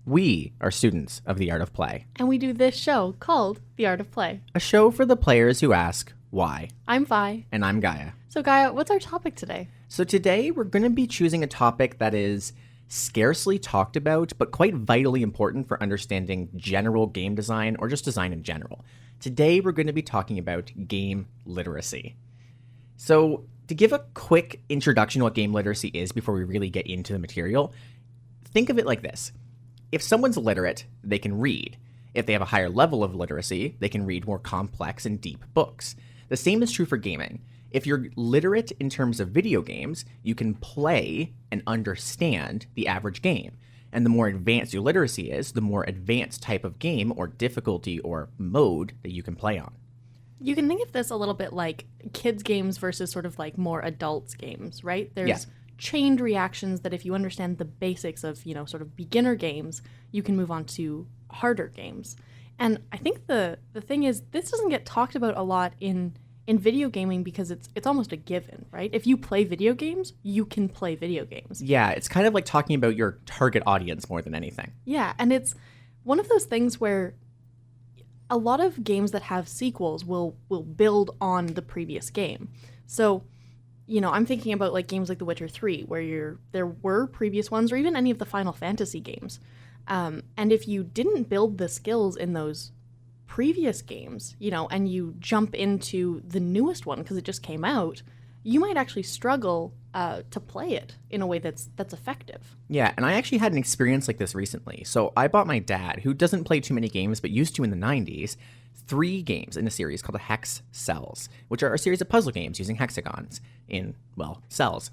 We are students of the art of play, And we do this show called The Art of Play. a show for the players who ask why. I'm Vi. And I'm Gaia. So Gaia, what's our topic today? So today we're going to be choosing a topic that is scarcely talked about, but quite vitally important for understanding general game design or just design in general. Today we're going to be talking about game literacy. So to give a quick introduction to what game literacy is before we really get into the material, think of it like this. If someone's literate, they can read. If they have a higher level of literacy, they can read more complex and deep books. The same is true for gaming. If you're literate in terms of video games, you can play and understand the average game. And the more advanced your literacy is, the more advanced type of game or difficulty or mode that you can play on. You can think of this a little bit like kids' games versus sort of like more adults' games, right? There's chained reactions that if you understand the basics of, sort of beginner games, you can move on to harder games. And I think the thing is, this doesn't get talked about a lot in video gaming because it's almost a given, right? If you play video games, you can play video games. Yeah, it's kind of like talking about your target audience more than anything. Yeah, and it's one of those things where a lot of games that have sequels will build on the previous game. So, I'm thinking about like games like The Witcher 3, where there were previous ones, or even any of the Final Fantasy games. And if you didn't build the skills in those previous games, and you jump into the newest one because it just came out, you might actually struggle to play it in a way that's effective. Yeah, and I actually had an experience like this recently. So I bought my dad, who doesn't play too many games but used to in the 90s, 3 games in a series called the Hex Cells, which are a series of puzzle games using hexagons in, cells.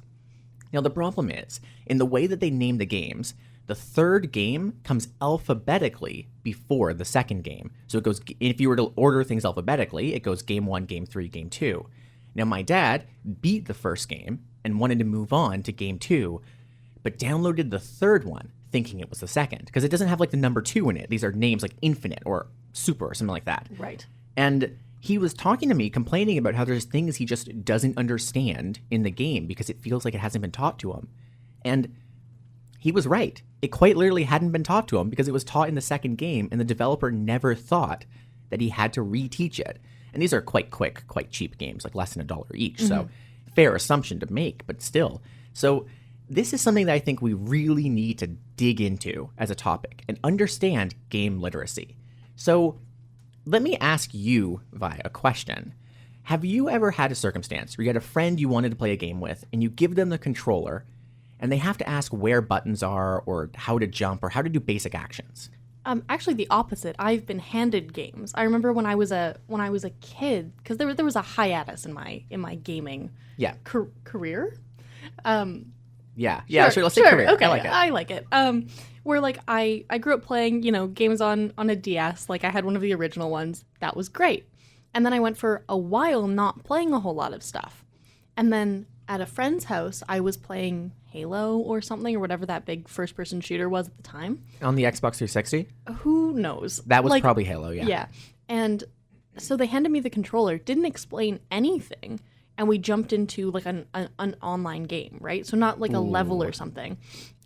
Now the problem is, in the way that they name the games, the third game comes alphabetically before the second game. So it goes, if you were to order things alphabetically, it goes game 1, game 3, game 2. Now my dad beat the first game and wanted to move on to game 2, but downloaded the third one thinking it was the second, because it doesn't have like the number 2 in it. These are names like Infinite or Super or something like that. Right. And he was talking to me, complaining about how there's things he just doesn't understand in the game because it feels like it hasn't been taught to him. And he was right. It quite literally hadn't been taught to him because it was taught in the second game, and the developer never thought that he had to reteach it. And these are quite quick, quite cheap games, like less than $1 each. Mm-hmm. So fair assumption to make, but still. So this is something that I think we really need to dig into as a topic and understand game literacy. So let me ask you, Vi, a question. Have you ever had a circumstance where you had a friend you wanted to play a game with and you give them the controller and they have to ask where buttons are or how to jump or how to do basic actions? Actually, the opposite. I've been handed games. I remember when I was a kid, because there was a hiatus in my gaming career. Sure, let's say career. Okay, I like it. Where like I grew up playing, games on a DS. Like I had one of the original ones. That was great. And then I went for a while not playing a whole lot of stuff. And then at a friend's house, I was playing Halo or something, or whatever that big first-person shooter was at the time. On the Xbox 360? Who knows? That was probably Halo, yeah. Yeah. And so they handed me the controller, didn't explain anything, and we jumped into like an online game, right? So not like a level or something.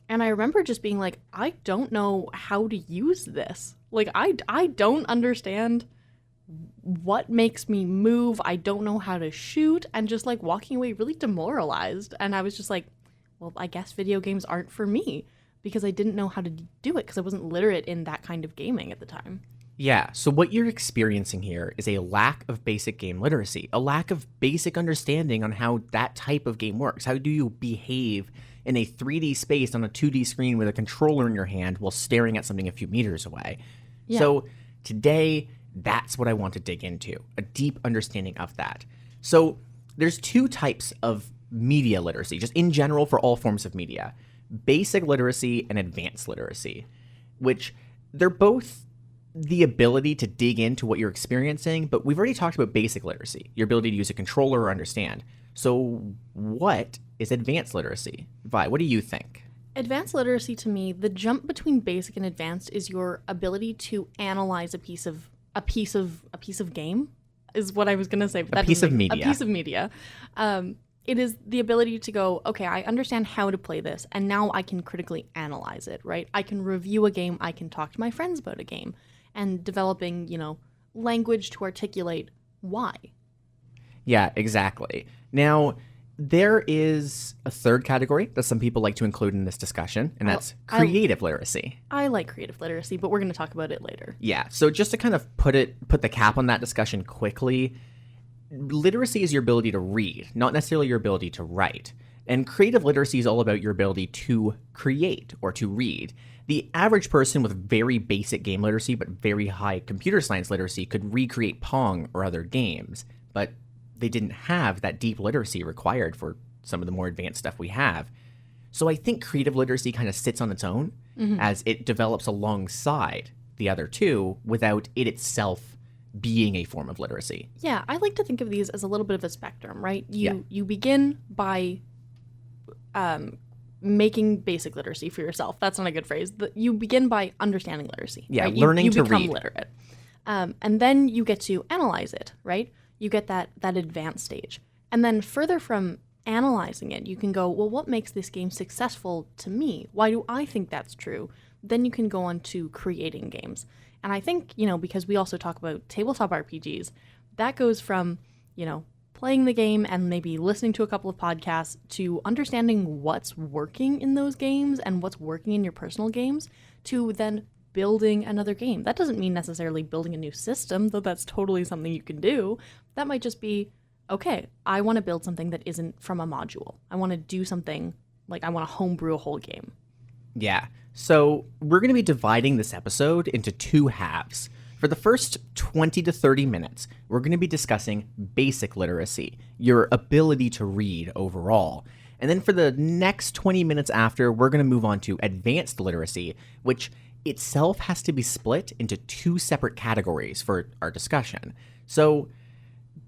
And I remember just being like, I don't know how to use this. Like, I don't understand what makes me move. I don't know how to shoot, and just like walking away really demoralized. And I was just like, well, I guess video games aren't for me because I didn't know how to do it because I wasn't literate in that kind of gaming at the time. Yeah, so what you're experiencing here is a lack of basic game literacy, a lack of basic understanding on how that type of game works. How do you behave in a 3D space on a 2D screen with a controller in your hand while staring at something a few meters away? Yeah. So today, that's what I want to dig into, a deep understanding of that. So there's 2 types of media literacy, just in general for all forms of media: basic literacy and advanced literacy, which they're both the ability to dig into what you're experiencing, but we've already talked about basic literacy, your ability to use a controller or understand. So what is advanced literacy? Vi, what do you think? Advanced literacy, to me, the jump between basic and advanced is your ability to analyze a piece of game, is what I was going to say. But a piece of media. A piece of media. it is the ability to go, okay, I understand how to play this, and now I can critically analyze it, right? I can review a game, I can talk to my friends about a game, and developing, language to articulate why. Yeah, exactly. Now, there is a third category that some people like to include in this discussion, and that's creative literacy. I like creative literacy, but we're going to talk about it later. Yeah, so just to kind of put the cap on that discussion quickly, literacy is your ability to read, not necessarily your ability to write. And creative literacy is all about your ability to create or to read. The average person with very basic game literacy but very high computer science literacy could recreate Pong or other games, but they didn't have that deep literacy required for some of the more advanced stuff we have. So I think creative literacy kind of sits on its own as it develops alongside the other two without it itself being a form of literacy. Yeah, I like to think of these as a little bit of a spectrum, right? You begin by making basic literacy for yourself. That's not a good phrase. You begin by understanding literacy. Yeah, right? learning to become read. Literate. And then you get to analyze it, right? You get that advanced stage. And then further from analyzing it, you can go, well, what makes this game successful to me? Why do I think that's true? Then you can go on to creating games. And I think, because we also talk about tabletop RPGs, that goes from, playing the game and maybe listening to a couple of podcasts to understanding what's working in those games and what's working in your personal games to then building another game. That doesn't mean necessarily building a new system, though that's totally something you can do. That might just be, okay, I want to build something that isn't from a module. I want to do something like I want to homebrew a whole game. Yeah. So we're going to be dividing this episode into two halves. For the first 20 to 30 minutes, we're going to be discussing basic literacy, your ability to read overall. And then for the next 20 minutes after, we're going to move on to advanced literacy, which itself has to be split into two separate categories for our discussion. So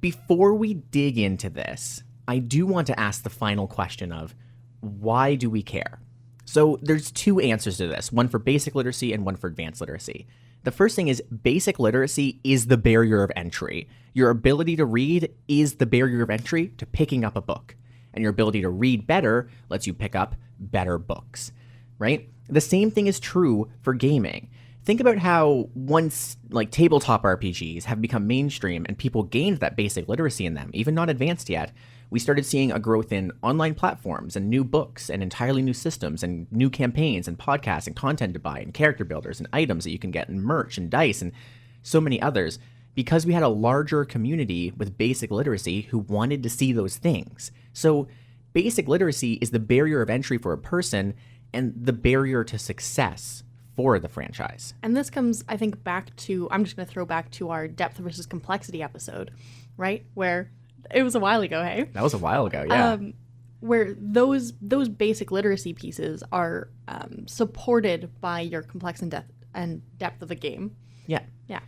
before we dig into this, I do want to ask the final question of why do we care? So there's two answers to this, one for basic literacy and one for advanced literacy. The first thing is basic literacy is the barrier of entry. Your ability to read is the barrier of entry to picking up a book. And your ability to read better lets you pick up better books, right? The same thing is true for gaming. Think about how once tabletop RPGs have become mainstream and people gained that basic literacy in them, even not advanced yet, we started seeing a growth in online platforms and new books and entirely new systems and new campaigns and podcasts and content to buy and character builders and items that you can get and merch and dice and so many others because we had a larger community with basic literacy who wanted to see those things. So basic literacy is the barrier of entry for a person and the barrier to success for the franchise. And this comes, I think, back to, I'm just going to throw back to our depth versus complexity episode, right? Where it was a while ago, hey? That was a while ago, yeah. Where those basic literacy pieces are supported by your complex and depth of a game. Yeah. Yeah.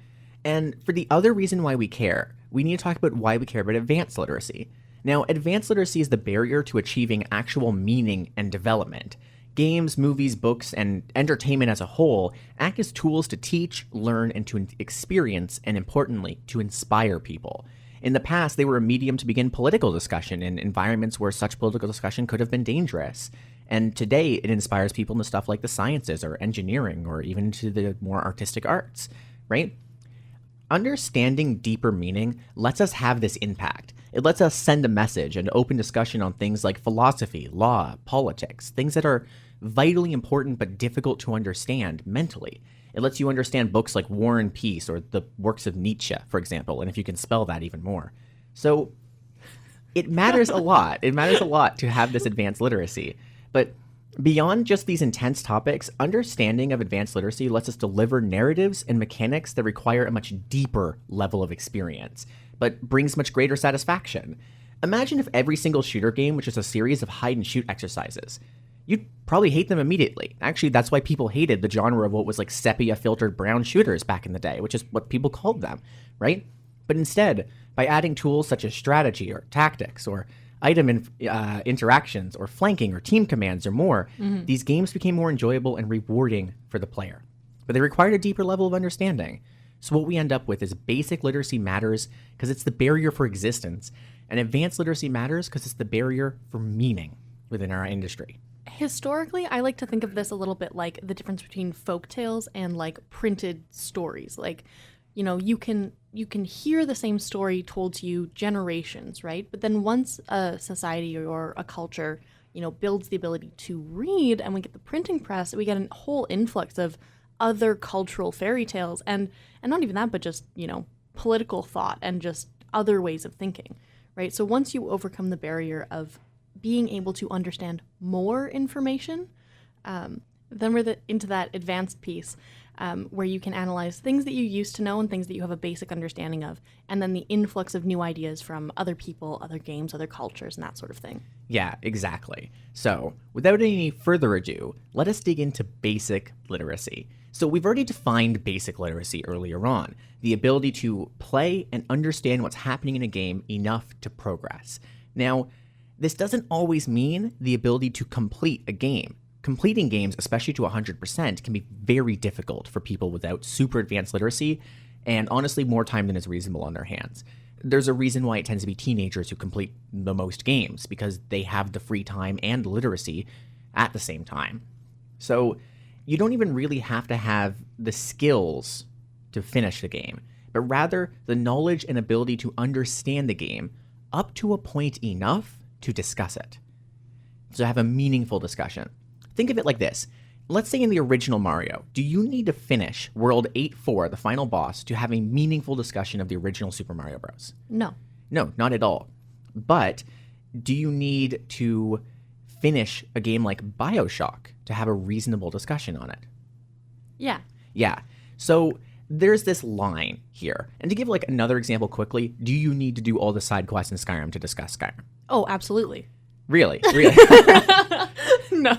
And for the other reason why we care, we need to talk about why we care about advanced literacy. Now, advanced literacy is the barrier to achieving actual meaning and development. Games, movies, books, and entertainment as a whole act as tools to teach, learn, and to experience, and importantly, to inspire people. In the past, they were a medium to begin political discussion in environments where such political discussion could have been dangerous. And today, it inspires people into stuff like the sciences or engineering or even to the more artistic arts, right? Understanding deeper meaning lets us have this impact. It lets us send a message and open discussion on things like philosophy, law, politics, things that are vitally important but difficult to understand mentally. It lets you understand books like War and Peace or the works of Nietzsche, for example, and if you can spell that even more. So it matters a lot. It matters a lot to have this advanced literacy. But beyond just these intense topics, understanding of advanced literacy lets us deliver narratives and mechanics that require a much deeper level of experience, but brings much greater satisfaction. Imagine if every single shooter game was just a series of hide-and-shoot exercises. You'd probably hate them immediately. Actually, that's why people hated the genre of what was like sepia-filtered brown shooters back in the day, which is what people called them, right? But instead, by adding tools such as strategy or tactics or item interactions or flanking or team commands or more, these games became more enjoyable and rewarding for the player. But they required a deeper level of understanding. So what we end up with is basic literacy matters because it's the barrier for existence, And advanced literacy matters because it's the barrier for meaning within our industry. Historically, I like to think of this a little bit like the difference between folk tales and like printed stories. Like, you can hear the same story told to you generations, right? But then once a society or a culture, builds the ability to read, and we get the printing press, we get a whole influx of other cultural fairy tales, and not even that, but just political thought and just other ways of thinking, right? So once you overcome the barrier of being able to understand more information, then we're into that advanced piece where you can analyze things that you used to know and things that you have a basic understanding of, and then the influx of new ideas from other people, other games, other cultures, and that sort of thing. Yeah, exactly. So, without any further ado, let us dig into basic literacy. So, we've already defined basic literacy earlier on, the ability to play and understand what's happening in a game enough to progress. Now, this doesn't always mean the ability to complete a game. Completing games, especially to 100%, can be very difficult for people without super advanced literacy, and honestly more time than is reasonable on their hands. There's a reason why it tends to be teenagers who complete the most games, because they have the free time and literacy at the same time. So you don't even really have to have the skills to finish the game, but rather the knowledge and ability to understand the game up to a point enough to discuss it. So have a meaningful discussion. Think of it like this. Let's say in the original Mario, do you need to finish World 8-4, the final boss, to have a meaningful discussion of the original Super Mario Bros? No. No, not at all. But do you need to finish a game like BioShock to have a reasonable discussion on it? Yeah. Yeah. So there's this line here. And to give like another example quickly, do you need to do all the side quests in Skyrim to discuss Skyrim? Oh, absolutely. Really? No.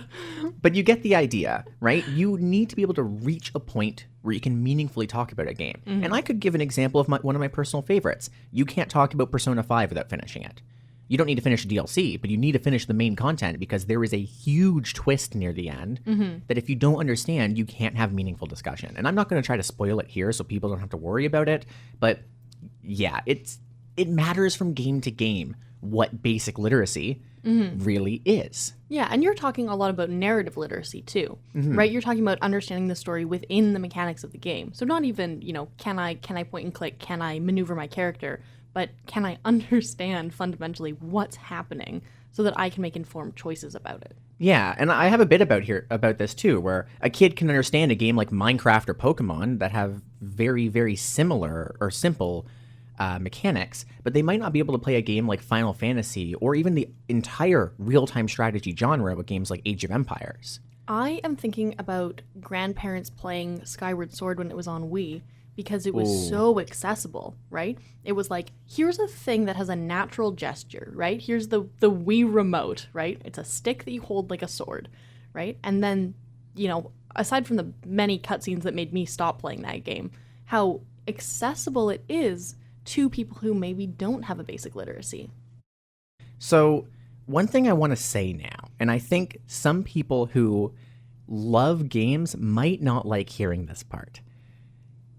But you get the idea, right? You need to be able to reach a point where you can meaningfully talk about a game. Mm-hmm. And I could give an example of one of my personal favorites. You can't talk about Persona 5 without finishing it. You don't need to finish DLC, but you need to finish the main content because there is a huge twist near the end that if you don't understand, you can't have meaningful discussion. And I'm not going to try to spoil it here so people don't have to worry about it. But yeah, it matters from game to game what basic literacy really is. Yeah, and you're talking a lot about narrative literacy too, right? You're talking about understanding the story within the mechanics of the game. So not even, can I point and click, can I maneuver my character, but can I understand fundamentally what's happening so that I can make informed choices about it? Yeah, and I have a bit about this too, where a kid can understand a game like Minecraft or Pokemon that have very, very similar or simple mechanics, but they might not be able to play a game like Final Fantasy or even the entire real-time strategy genre with games like Age of Empires. I am thinking about grandparents playing Skyward Sword when it was on Wii because it was so accessible, right? It was like, here's a thing that has a natural gesture, right? Here's the Wii remote, right? It's a stick that you hold like a sword, right? And then, aside from the many cutscenes that made me stop playing that game, how accessible it is to people who maybe don't have a basic literacy. So one thing I want to say now, and I think some people who love games might not like hearing this part.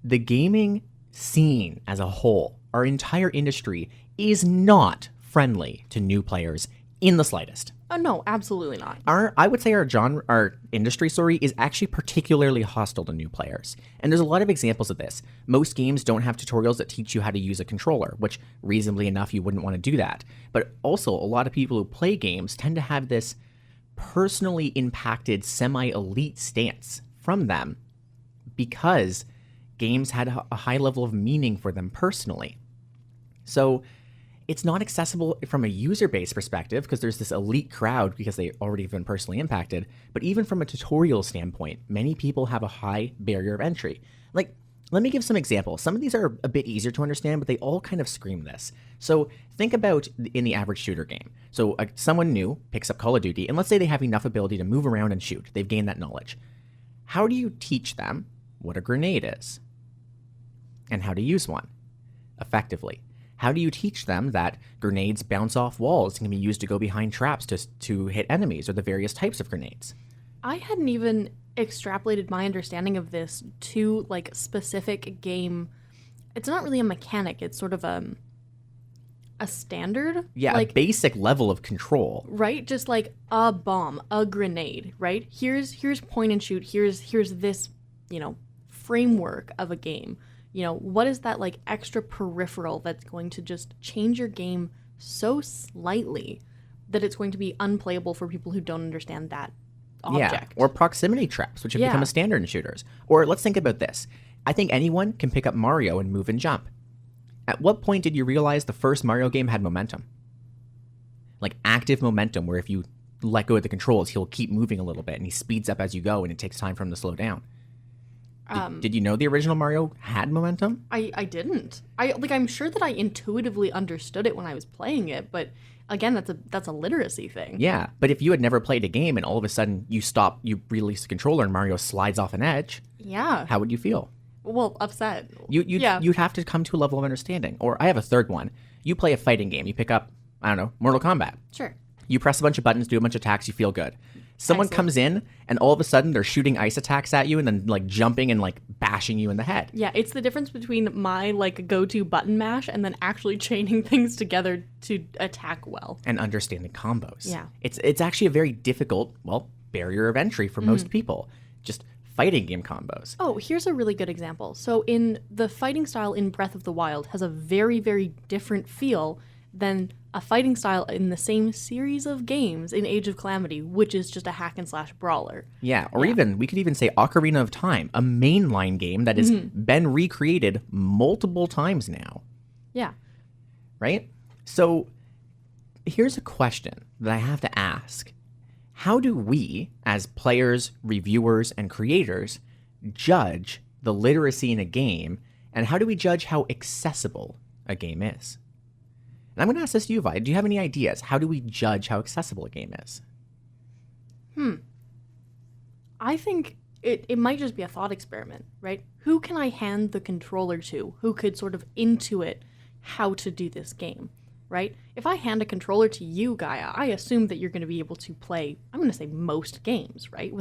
The gaming scene as a whole, our entire industry, is not friendly to new players in the slightest. Oh, no, absolutely not. I would say our industry, is actually particularly hostile to new players. And there's a lot of examples of this. Most games don't have tutorials that teach you how to use a controller, which reasonably enough, you wouldn't want to do that. But also, a lot of people who play games tend to have this personally impacted semi-elite stance from them because games had a high level of meaning for them personally. So it's not accessible from a user-based perspective because there's this elite crowd because they already have been personally impacted. But even from a tutorial standpoint, many people have a high barrier of entry. Like, let me give some examples. Some of these are a bit easier to understand, but they all kind of scream this. So think about in the average shooter game. So someone new picks up Call of Duty, and let's say they have enough ability to move around and shoot. They've gained that knowledge. How do you teach them what a grenade is and how to use one effectively? How do you teach them that grenades bounce off walls and can be used to go behind traps to hit enemies, or the various types of grenades? I hadn't even extrapolated my understanding of this to like specific game. It's not really a mechanic. It's sort of a standard. Yeah, like a basic level of control. right, just like a bomb, a grenade, right? Here's point and shoot. Here's this, framework of a game. What is that like extra peripheral that's going to just change your game so slightly that it's going to be unplayable for people who don't understand that object. Yeah, or proximity traps, which have become a standard in shooters. Or let's think about this. I think anyone can pick up Mario and move and jump. At what point did you realize the first Mario game had momentum? Like active momentum, where if you let go of the controls, he'll keep moving a little bit and he speeds up as you go and it takes time for him to slow down. Did you know the original Mario had momentum? I didn't. I'm sure that I intuitively understood it when I was playing it, but again, that's a literacy thing. Yeah, but if you had never played a game and all of a sudden you release the controller and Mario slides off an edge, yeah, how would you feel? Well, upset. You'd have to come to a level of understanding. Or I have a third one. You play a fighting game. You pick up, I don't know, Mortal Kombat. Sure. You press a bunch of buttons, do a bunch of attacks, you feel good. Someone comes in and all of a sudden they're shooting ice attacks at you and then like jumping and like bashing you in the head. Yeah, it's the difference between my like go-to button mash and then actually chaining things together to attack well. And understanding combos. Yeah. It's actually a very difficult, barrier of entry for most people. Just fighting game combos. Oh, here's a really good example. So in the fighting style in Breath of the Wild has a very, very different feel than a fighting style in the same series of games in Age of Calamity, which is just a hack and slash brawler. Yeah, or even, we could even say Ocarina of Time, a mainline game that has been recreated multiple times now. Yeah. Right? So here's a question that I have to ask. How do we, as players, reviewers, and creators, judge the literacy in a game, and how do we judge how accessible a game is? And I'm going to ask this to you, Vi. Do you have any ideas? How do we judge how accessible a game is? I think it might just be a thought experiment, right? Who can I hand the controller to who could sort of intuit how to do this game, right? If I hand a controller to you, Gaia, I assume that you're going to be able to play, I'm going to say most games, right?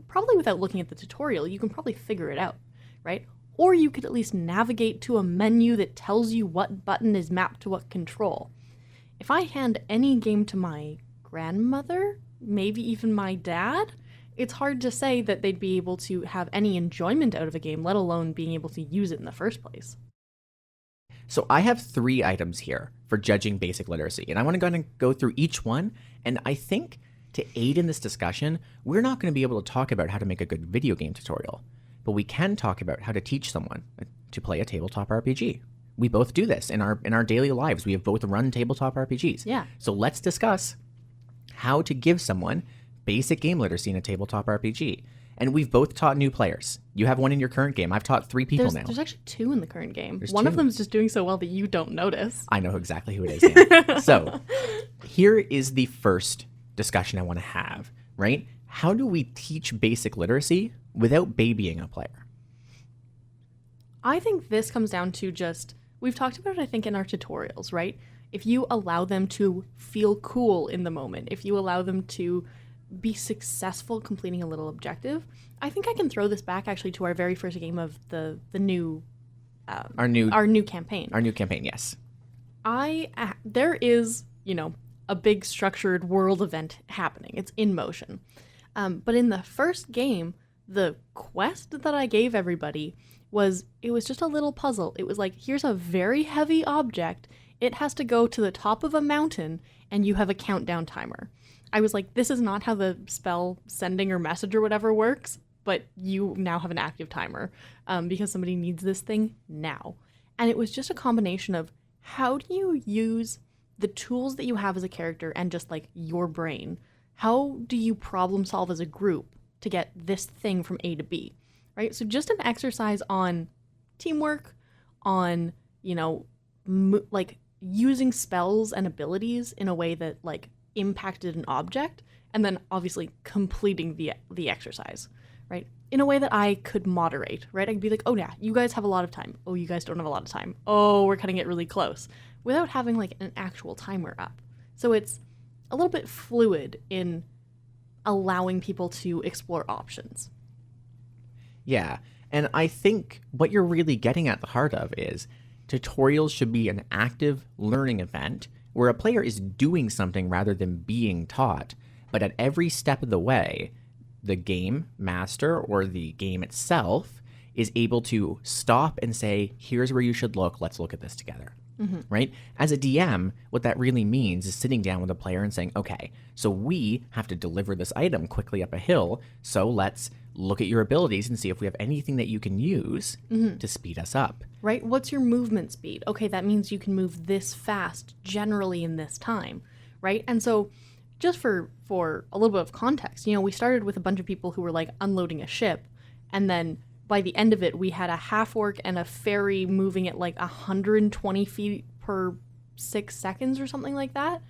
Probably without looking at the tutorial, you can probably figure it out, right? Or you could at least navigate to a menu that tells you what button is mapped to what control. If I hand any game to my grandmother, maybe even my dad, it's hard to say that they'd be able to have any enjoyment out of a game, let alone being able to use it in the first place. So I have 3 items here for judging basic literacy, and I want to go through each one, and I think to aid in this discussion, we're not going to be able to talk about how to make a good video game tutorial. But we can talk about how to teach someone to play a tabletop RPG. We both do this in our daily lives. We have both run tabletop RPGs. Yeah. So let's discuss how to give someone basic game literacy in a tabletop RPG. And we've both taught new players. You have one in your current game. I've taught 3 people now. There's actually 2 in the current game. There's one 2. of them's just doing so well that you don't notice. I know exactly who it is now. So here is the first discussion I want to have, right? How do we teach basic literacy without babying a player? I think this comes down to we've talked about it, I think, in our tutorials, right? If you allow them to feel cool in the moment, if you allow them to be successful completing a little objective, I think I can throw this back actually to our very first game of the new our new campaign. Our new campaign, yes. There is, a big structured world event happening. It's in motion. But in the first game, the quest that I gave everybody was just a little puzzle. It was like, here's a very heavy object. It has to go to the top of a mountain, and you have a countdown timer. I was like, this is not how the spell sending or message or whatever works, but you now have an active timer because somebody needs this thing now. And it was just a combination of how do you use the tools that you have as a character and just like your brain. How do you problem solve as a group to get this thing from A to B, right? So just an exercise on teamwork, on, like using spells and abilities in a way that like impacted an object, and then obviously completing the exercise, right? In a way that I could moderate, right? I could be like, oh yeah, you guys have a lot of time. Oh, you guys don't have a lot of time. Oh, we're cutting it really close, without having like an actual timer up. So it's a little bit fluid in allowing people to explore options. Yeah, and I think what you're really getting at the heart of is Tutorials should be an active learning event where a player is doing something rather than being taught, but at every step of the way, the game master or the game itself is able to stop and say, here's where you should look, let's look at this together. Right? As a DM, what that really means is sitting down with a player and saying, okay, so we have to deliver this item quickly up a hill, so let's look at your abilities and see if we have anything that you can use to speed us up. Right? What's your movement speed? Okay, that means you can move this fast generally in this time, right? And so just for a little bit of context, we started with a bunch of people who were like unloading a ship, and then by the end of it, we had a half-orc and a fairy moving at like 120 feet per 6 seconds or something like that.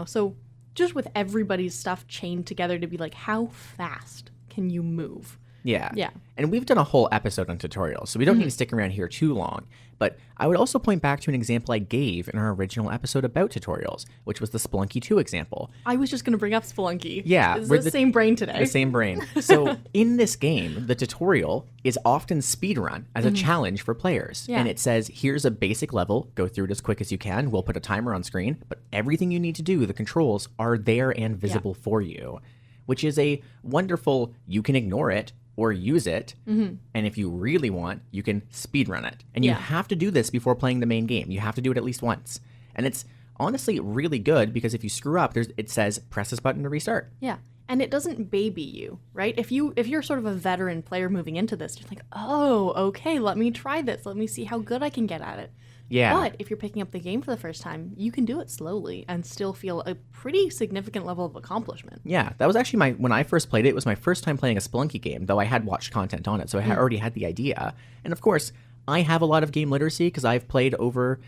So just with everybody's stuff chained together to be like, how fast can you move? Yeah. Yeah. And we've done a whole episode on tutorials, so we don't need to stick around here too long. But I would also point back to an example I gave in our original episode about tutorials, which was the Spelunky 2 example. I was just going to bring up Spelunky. Yeah. It's the same brain today. The same brain. So in this game, the tutorial is often speedrun as a challenge for players. Yeah. And it says, here's a basic level, go through it as quick as you can. We'll put a timer on screen, but everything you need to do, the controls, are there and visible for you, which is a wonderful, you can ignore it or use it, and if you really want, you can speedrun it. And you have to do this before playing the main game. You have to do it at least once. And it's honestly really good because if you screw up, it says, press this button to restart. Yeah. And it doesn't baby you, right? If you're sort of a veteran player moving into this, you're like, oh, okay, let me try this. Let me see how good I can get at it. Yeah. But if you're picking up the game for the first time, you can do it slowly and still feel a pretty significant level of accomplishment. Yeah, that was actually when I first played it, it was my first time playing a Spelunky game, though I had watched content on it, so I already had the idea. And of course, I have a lot of game literacy because I've played over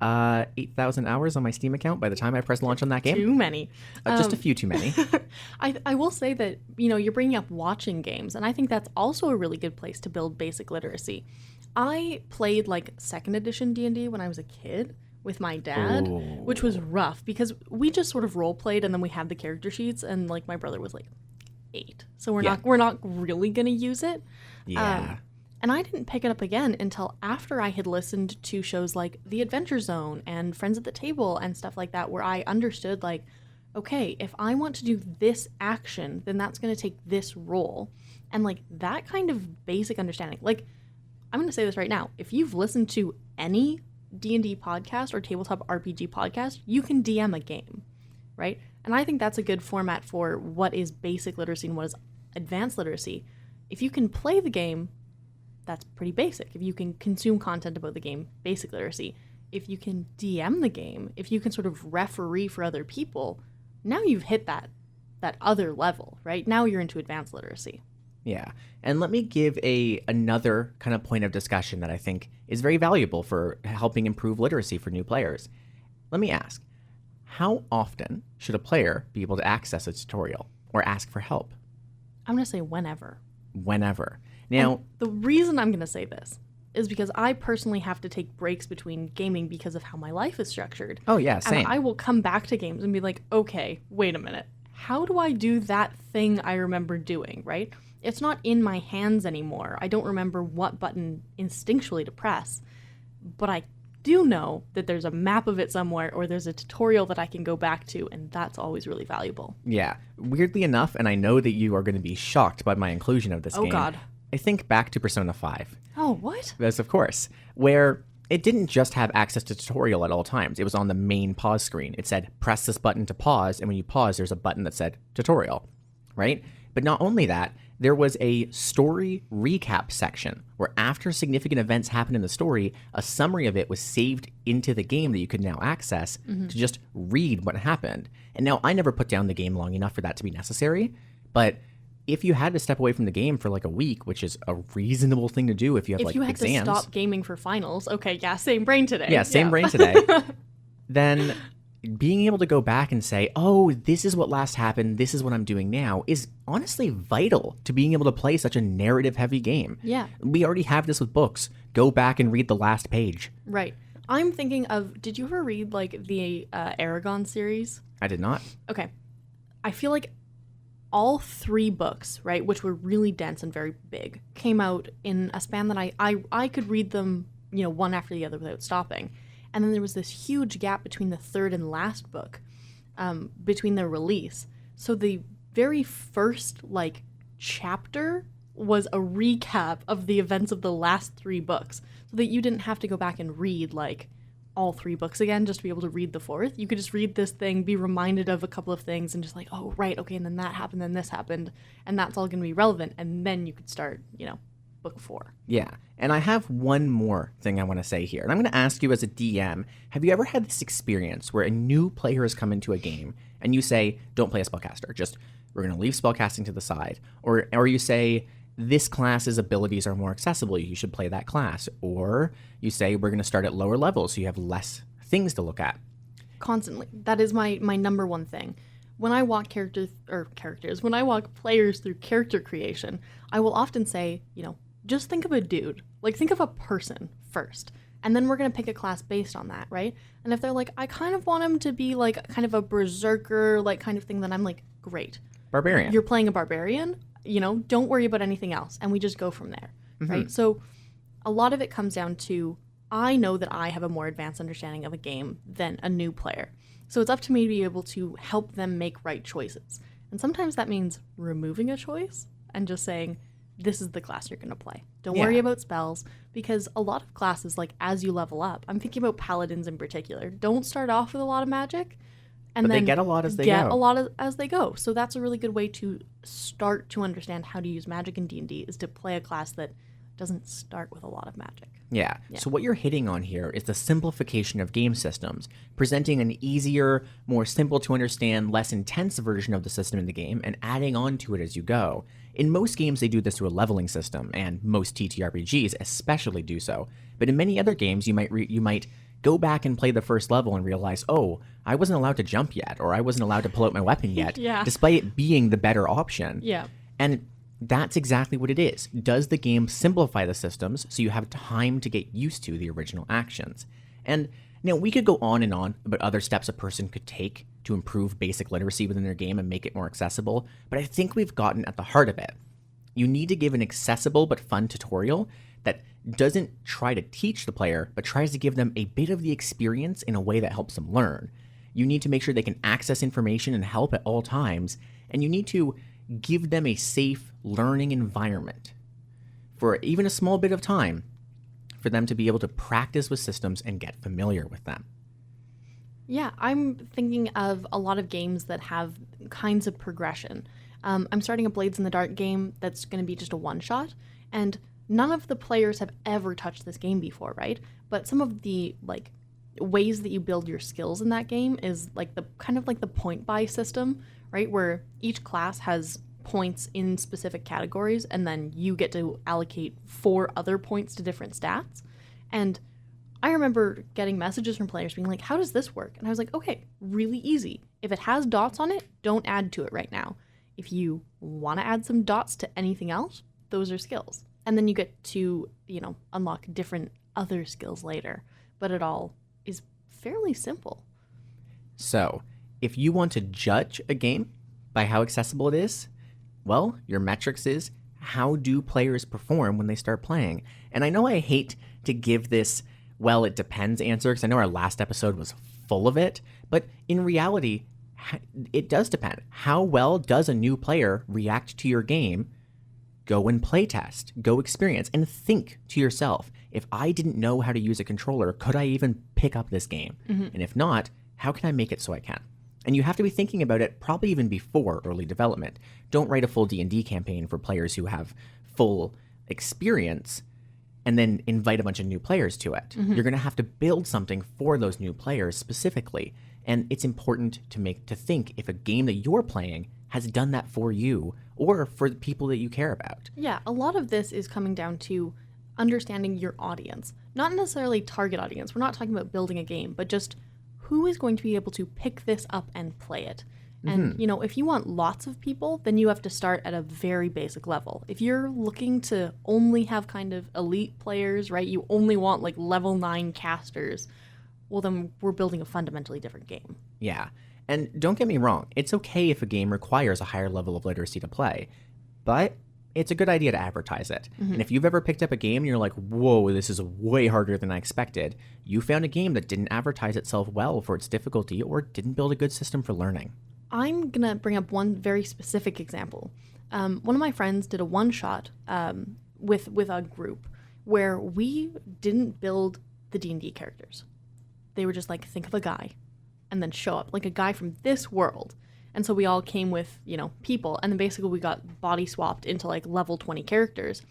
8,000 hours on my Steam account by the time I pressed launch on that game. Too many. Just a few too many. I will say that, you're bringing up watching games, and I think that's also a really good place to build basic literacy. I played like 2nd edition D&D when I was a kid with my dad, which was rough because we just sort of role played and then we had the character sheets, and like my brother was like 8. So we're not really going to use it. Yeah. And I didn't pick it up again until after I had listened to shows like The Adventure Zone and Friends at the Table and stuff like that, where I understood like, okay, if I want to do this action, then that's going to take this role. And like that kind of basic understanding, like, I'm going to say this right now. If you've listened to any D&D podcast or tabletop RPG podcast, you can DM a game, right? And I think that's a good format for what is basic literacy and what is advanced literacy. If you can play the game, that's pretty basic. If you can consume content about the game, basic literacy. If you can DM the game, if you can sort of referee for other people, now you've hit that other level, right? Now you're into advanced literacy. Yeah. And let me give another kind of point of discussion that I think is very valuable for helping improve literacy for new players. Let me ask, how often should a player be able to access a tutorial or ask for help? I'm going to say whenever. Whenever. Now, and the reason I'm going to say this is because I personally have to take breaks between gaming because of how my life is structured. Oh, yeah, same. And I will come back to games and be like, okay, wait a minute. How do I do that thing I remember doing, right? It's not in my hands anymore. I don't remember what button instinctually to press, but I do know that there's a map of it somewhere or there's a tutorial that I can go back to, and that's always really valuable. Yeah. Weirdly enough, and I know that you are going to be shocked by my inclusion of this game. Oh, God. I think back to Persona 5. Oh, what? Yes, of course. Where it didn't just have access to tutorial at all times. It was on the main pause screen. It said, press this button to pause, and when you pause, there's a button that said tutorial, right? But not only that, there was a story recap section where after significant events happened in the story, a summary of it was saved into the game that you could now access to just read what happened. And now I never put down the game long enough for that to be necessary, but if you had to step away from the game for like a week, which is a reasonable thing to do if you have like exams. If you had to stop gaming for finals, okay, yeah, same brain today. Yeah, same brain today. Then being able to go back and say, oh, this is what last happened, this is what I'm doing now, is honestly vital to being able to play such a narrative-heavy game. Yeah. We already have this with books. Go back and read the last page. Right. I'm thinking of, did you ever read like the Aragon series? I did not. Okay. I feel like all 3 books, right, which were really dense and very big, came out in a span that I could read them one after the other without stopping. And then there was this huge gap between the third and last book, between their release. So the very first chapter was a recap of the events of the last 3 books, so that you didn't have to go back and read all 3 books again just to be able to read the 4th. You could just read this thing, be reminded of a couple of things, and just oh, right, okay, and then that happened, then this happened, and that's all going to be relevant, and then you could start, book 4. Yeah, and I have one more thing I want to say here. And I'm going to ask you as a DM, have you ever had this experience where a new player has come into a game and you say, don't play a spellcaster, just we're going to leave spellcasting to the side. Or you say, this class's abilities are more accessible, you should play that class. Or you say, we're going to start at lower levels so you have less things to look at. Constantly. That is my number one thing. When I walk when I walk players through character creation, I will often say, just think of a dude. Think of a person first. And then we're going to pick a class based on that, right? And if they're I kind of want him to be kind of a berserker, kind of thing, then I'm great. Barbarian. You're playing a barbarian, don't worry about anything else. And we just go from there, right? So a lot of it comes down to, I know that I have a more advanced understanding of a game than a new player. So it's up to me to be able to help them make right choices. And sometimes that means removing a choice and just saying, this is the class you're going to play. Don't worry about spells, because a lot of classes, as you level up, I'm thinking about paladins in particular, don't start off with a lot of magic. And but then they get a lot as they get go. a lot as they go. So that's a really good way to start to understand how to use magic in D&D, is to play a class that doesn't start with a lot of magic. Yeah. So what you're hitting on here is the simplification of game systems, presenting an easier, more simple to understand, less intense version of the system in the game, and adding on to it as you go. In most games, they do this through a leveling system, and most TTRPGs especially do so. But in many other games, you might go back and play the first level and realize, oh, I wasn't allowed to jump yet, or I wasn't allowed to pull out my weapon yet, despite it being the better option. Yeah. And that's exactly what it is. Does the game simplify the systems so you have time to get used to the original actions? And now we could go on and on about other steps a person could take to improve basic literacy within their game and make it more accessible, but I think we've gotten at the heart of it. You need to give an accessible but fun tutorial that doesn't try to teach the player, but tries to give them a bit of the experience in a way that helps them learn. You need to make sure they can access information and help at all times, and you need to give them a safe learning environment for even a small bit of time for them to be able to practice with systems and get familiar with them. Yeah, I'm thinking of a lot of games that have kinds of progression. I'm starting a Blades in the Dark game that's going to be just a one-shot, and none of the players have ever touched this game before, right? But some of the ways that you build your skills in that game is the point buy system, right? Where each class has points in specific categories, and then you get to allocate 4 other points to different stats. And I remember getting messages from players being how does this work? And I was okay, really easy. If it has dots on it, don't add to it right now. If you want to add some dots to anything else, those are skills. And then you get to, unlock different other skills later. But it all is fairly simple. So, if you want to judge a game by how accessible it is, well, your metrics is, how do players perform when they start playing? And I know I hate to give this, well, it depends answer, because I know our last episode was full of it, but in reality, it does depend. How well does a new player react to your game? Go and play test, go experience, and think to yourself, if I didn't know how to use a controller, could I even pick up this game? Mm-hmm. And if not, how can I make it so I can? And you have to be thinking about it probably even before early development. Don't write a full D&D campaign for players who have full experience and then invite a bunch of new players to it. Mm-hmm. You're going to have to build something for those new players specifically. And it's important to think if a game that you're playing has done that for you or for the people that you care about. Yeah, a lot of this is coming down to understanding your audience. Not necessarily target audience. We're not talking about building a game, but just who is going to be able to pick this up and play it. And, if you want lots of people, then you have to start at a very basic level. If you're looking to only have kind of elite players, right, you only want level 9 casters, well, then we're building a fundamentally different game. Yeah. And don't get me wrong, it's okay if a game requires a higher level of literacy to play. But it's a good idea to advertise it. And if you've ever picked up a game and you're like, whoa, this is way harder than I expected, you found a game that didn't advertise itself well for its difficulty or didn't build a good system for learning. I'm going to bring up one very specific example. One of my friends did a one-shot with a group where we didn't build the D&D characters. They were just like, think of a guy and then show up, like a guy from this world. And so we all came with, people, and then basically we got body swapped into like level 20 characters.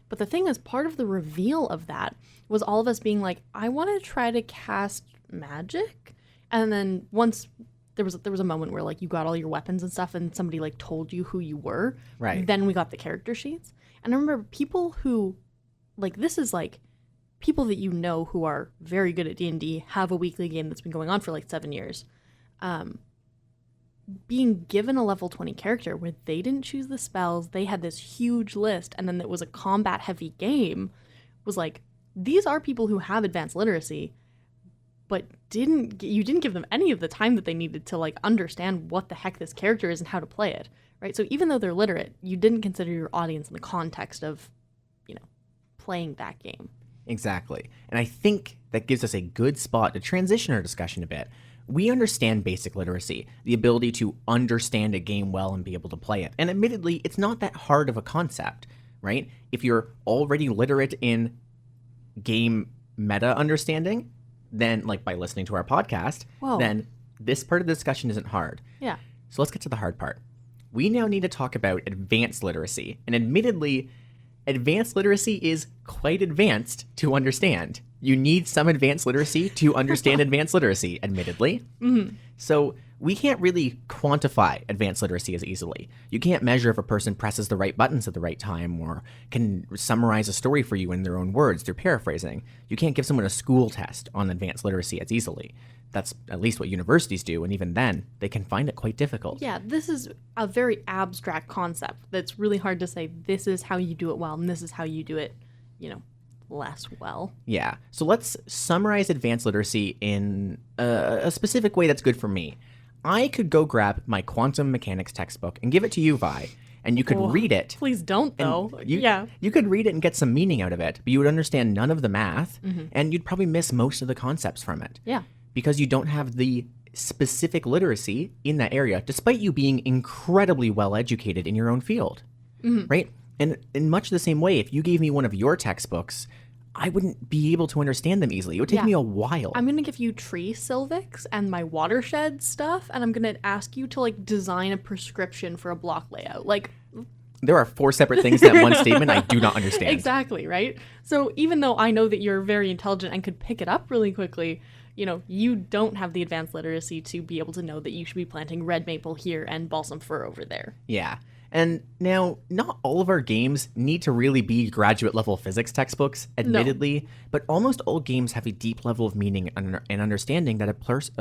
But the thing is, part of the reveal of that was all of us being like, I want to try to cast magic. And then once there was a moment where like you got all your weapons and stuff and somebody like told you who you were. Right. Then we got the character sheets. And I remember people who, like, this is like people that who are very good at D&D, have a weekly game that's been going on for like 7 years. Being given a level 20 character where they didn't choose the spells, they had this huge list, and then it was a combat heavy game, was like, these are people who have advanced literacy, but you didn't give them any of the time that they needed to like understand what the heck this character is and how to play it, right? So even though they're literate, you didn't consider your audience in the context of, playing that game. Exactly. And I think that gives us a good spot to transition our discussion a bit. We understand basic literacy, the ability to understand a game well and be able to play it. And admittedly, it's not that hard of a concept, right? If you're already literate in game meta understanding, then, like by listening to our podcast, then this part of the discussion isn't hard. Yeah. So let's get to the hard part. We now need to talk about advanced literacy. And admittedly, advanced literacy is quite advanced to understand. You need some advanced literacy to understand advanced literacy, admittedly. Mm-hmm. So we can't really quantify advanced literacy as easily. You can't measure if a person presses the right buttons at the right time or can summarize a story for you in their own words through paraphrasing. You can't give someone a school test on advanced literacy as easily. That's at least what universities do, and even then, they can find it quite difficult. Yeah, this is a very abstract concept that's really hard to say, this is how you do it well, and this is how you do it, less well. Yeah, so let's summarize advanced literacy in a specific way that's good for me. I could go grab my quantum mechanics textbook and give it to you, Vi, and you could read it. Please don't, though. You could read it and get some meaning out of it, but you would understand none of the math, and you'd probably miss most of the concepts from it. Yeah. Because you don't have the specific literacy in that area, despite you being incredibly well educated in your own field, right? And in much the same way, if you gave me one of your textbooks, I wouldn't be able to understand them easily. It would take me a while. I'm going to give you tree sylvics and my watershed stuff, and I'm going to ask you to like design a prescription for a block layout. Like, there are 4 separate things in that one statement I do not understand. Exactly, right? So even though I know that you're very intelligent and could pick it up really quickly, you don't have the advanced literacy to be able to know that you should be planting red maple here and balsam fir over there. Yeah. And now, not all of our games need to really be graduate level physics textbooks, admittedly, but almost all games have a deep level of meaning and understanding that a person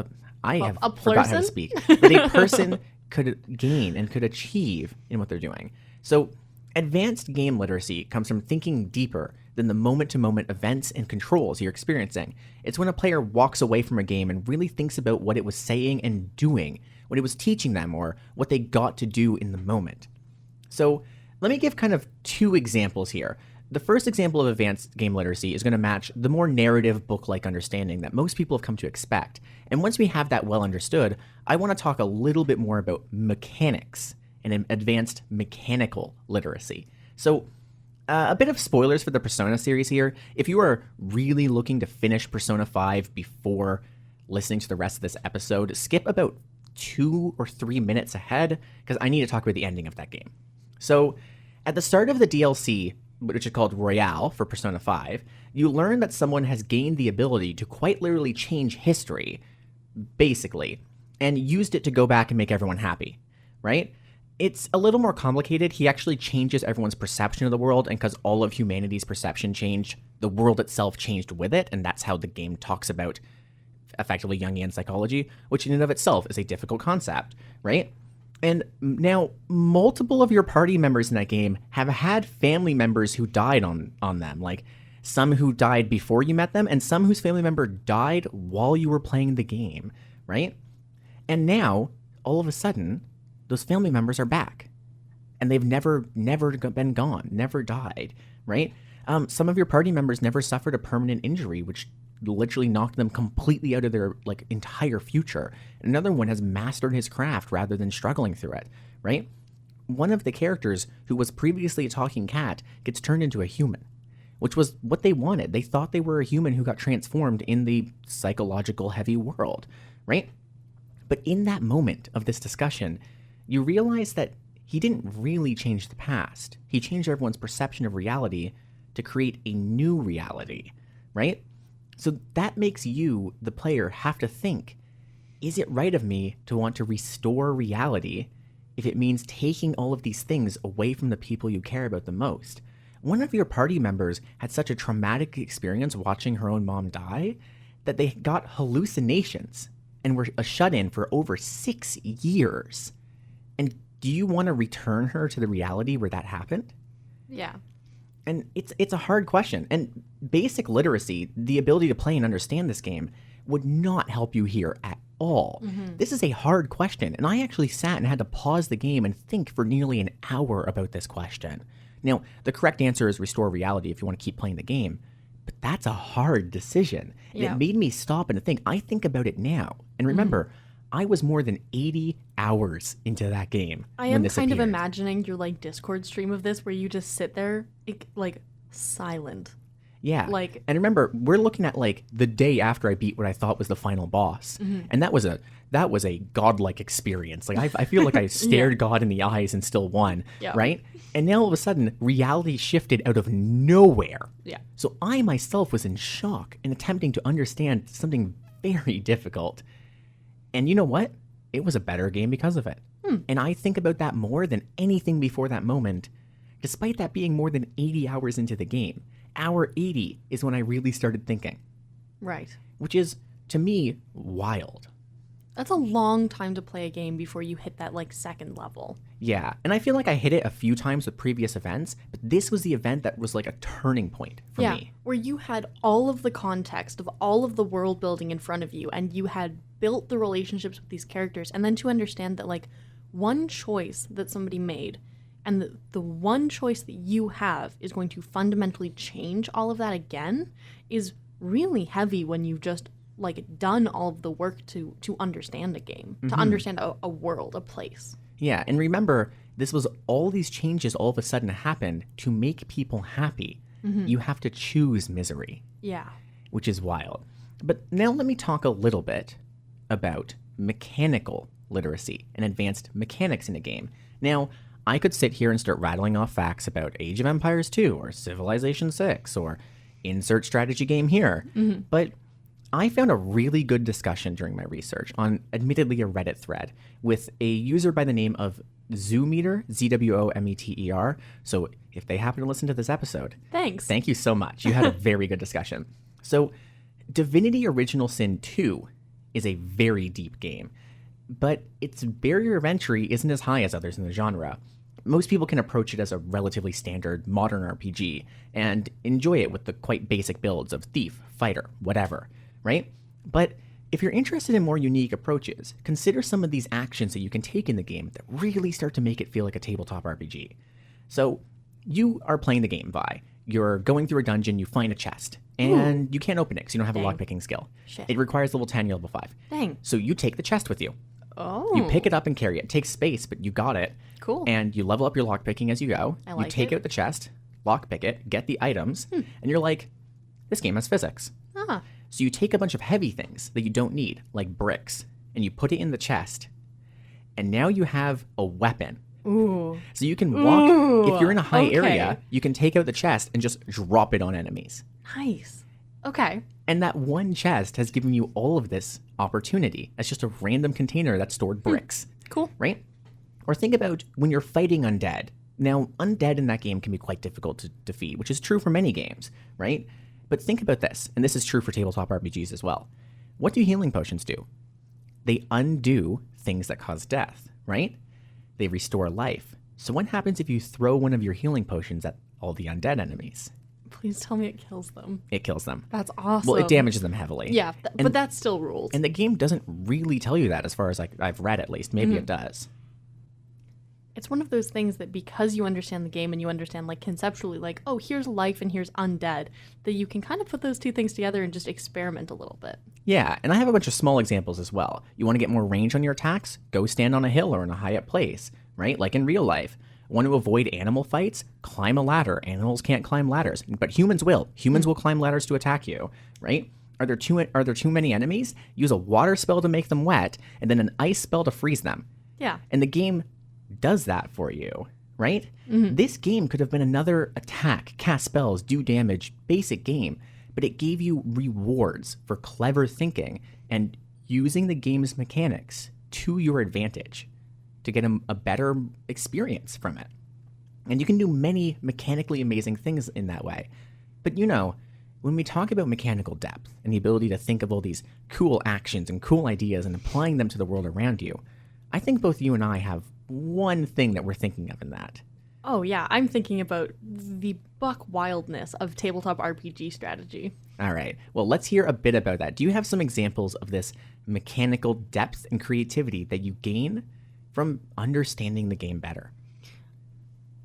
could gain and could achieve in what they're doing. So advanced game literacy comes from thinking deeper than the moment-to-moment events and controls you're experiencing. It's when a player walks away from a game and really thinks about what it was saying and doing, what it was teaching them, or what they got to do in the moment. So let me give kind of 2 examples here. The first example of advanced game literacy is going to match the more narrative book-like understanding that most people have come to expect. And once we have that well understood, I want to talk a little bit more about mechanics and advanced mechanical literacy. So a bit of spoilers for the Persona series here. If you are really looking to finish Persona 5 before listening to the rest of this episode, skip about 2 or 3 minutes ahead, because I need to talk about the ending of that game. So at the start of the DLC, which is called Royale for Persona 5, you learn that someone has gained the ability to quite literally change history, basically, and used it to go back and make everyone happy, right? It's a little more complicated. He actually changes everyone's perception of the world, and because all of humanity's perception changed, the world itself changed with it, and that's how the game talks about effectively Jungian psychology, which in and of itself is a difficult concept, right? And now, multiple of your party members in that game have had family members who died on them, like some who died before you met them, and some whose family member died while you were playing the game, right? And now, all of a sudden, those family members are back. and they've never been gone, never died, right? Some of your party members never suffered a permanent injury, which literally knocked them completely out of their like entire future. Another one has mastered his craft rather than struggling through it, right? One of the characters who was previously a talking cat gets turned into a human, which was what they wanted. They thought they were a human who got transformed in the psychological heavy world, right? But in that moment of this discussion, you realize that he didn't really change the past. He changed everyone's perception of reality to create a new reality, right? So that makes you, the player, have to think, is it right of me to want to restore reality if it means taking all of these things away from the people you care about the most? One of your party members had such a traumatic experience watching her own mom die that they got hallucinations and were a shut-in for over 6 years. And do you want to return her to the reality where that happened? Yeah. And it's a hard question. And basic literacy, the ability to play and understand this game, would not help you here at all. Mm-hmm. This is a hard question. And I actually sat and had to pause the game and think for nearly an hour about this question. Now, the correct answer is restore reality if you want to keep playing the game. But that's a hard decision. And it made me stop and think. I think about it now. And remember, I was more than 80 hours into that game. I am kind of imagining your like Discord stream of this where you just sit there like silent. Yeah. And remember, we're looking at like the day after I beat what I thought was the final boss. Mm-hmm. And that was a godlike experience. Like I feel like I stared God in the eyes and still won, right? And now all of a sudden, reality shifted out of nowhere. Yeah. So I myself was in shock and attempting to understand something very difficult. And you know what? It was a better game because of it. And I think about that more than anything before that moment, despite that being more than 80 hours into the game. Hour 80 is when I really started thinking. Right. Which is, to me, wild. That's a long time to play a game before you hit that, like, second level. Yeah, and I feel like I hit it a few times with previous events, but this was the event that was like a turning point for me. Where you had all of the context of all of the world building in front of you, and you had built the relationships with these characters, and then to understand that, like, one choice that somebody made and the one choice that you have is going to fundamentally change all of that again is really heavy when you've just like done all of the work to understand a game, to understand a world, a place. Yeah, and remember, this was all these changes all of a sudden happened to make people happy. You have to choose misery. Yeah. Which is wild. But now let me talk a little bit about mechanical literacy and advanced mechanics in a game. Now, I could sit here and start rattling off facts about Age of Empires 2 or Civilization 6 or insert strategy game here, but I found a really good discussion during my research on admittedly a Reddit thread with a user by the name of Zoometer, Zwometer. So if they happen to listen to this episode, thank you so much. You had a very good discussion. So Divinity Original Sin 2 is a very deep game, but its barrier of entry isn't as high as others in the genre. Most people can approach it as a relatively standard modern RPG and enjoy it with the quite basic builds of thief, fighter, whatever, right? But if you're interested in more unique approaches, consider some of these actions that you can take in the game that really start to make it feel like a tabletop RPG. So you are playing the game, Vi. You're going through a dungeon, you find a chest, and you can't open it because you don't have a lockpicking skill. Shit. It requires level 10, you're level 5. Dang. So you take the chest with you. Oh. You pick it up and carry it. It takes space, but you got it. Cool. And you level up your lockpicking as you go. I like you take out the chest, lockpick it, get the items, and you're like, this game has physics. Ah. So you take a bunch of heavy things that you don't need, like bricks, and you put it in the chest, and now you have a weapon. Ooh. So you can walk, if you're in a high area, you can take out the chest and just drop it on enemies. Nice. Okay. And that one chest has given you all of this opportunity. It's just a random container that stored bricks. Cool. Right? Or think about when you're fighting undead. Now, undead in that game can be quite difficult to defeat, which is true for many games, right? But think about this, and this is true for tabletop RPGs as well. What do healing potions do? They undo things that cause death, right? They restore life. So what happens if you throw one of your healing potions at all the undead enemies? Please tell me it kills them. It kills them. That's awesome. Well, it damages them heavily. Yeah, but that still rules. And the game doesn't really tell you that as far as I've read at least. Maybe it does. it's one of those things that because you understand the game and you understand like conceptually like, oh, here's life and here's undead, that you can kind of put those two things together and just experiment a little bit. Yeah, and I have a bunch of small examples as well. You want to get more range on your attacks? Go stand on a hill or in a high up place, right? Like in real life. Want to avoid animal fights? Climb a ladder. Animals can't climb ladders, but humans will. Humans will climb ladders to attack you, right? Are there too many enemies? Use a water spell to make them wet, and then an ice spell to freeze them. Yeah. And the game does that for you, right? This game could have been another attack, cast spells, do damage, basic game, but it gave you rewards for clever thinking and using the game's mechanics to your advantage to get a better experience from it. And you can do many mechanically amazing things in that way. But when we talk about mechanical depth and the ability to think of all these cool actions and cool ideas and applying them to the world around you, I think both you and I have one thing that we're thinking of in that. Oh, yeah. I'm thinking about the buck wildness of tabletop RPG strategy. All right. Well, let's hear a bit about that. Do you have some examples of this mechanical depth and creativity that you gain from understanding the game better?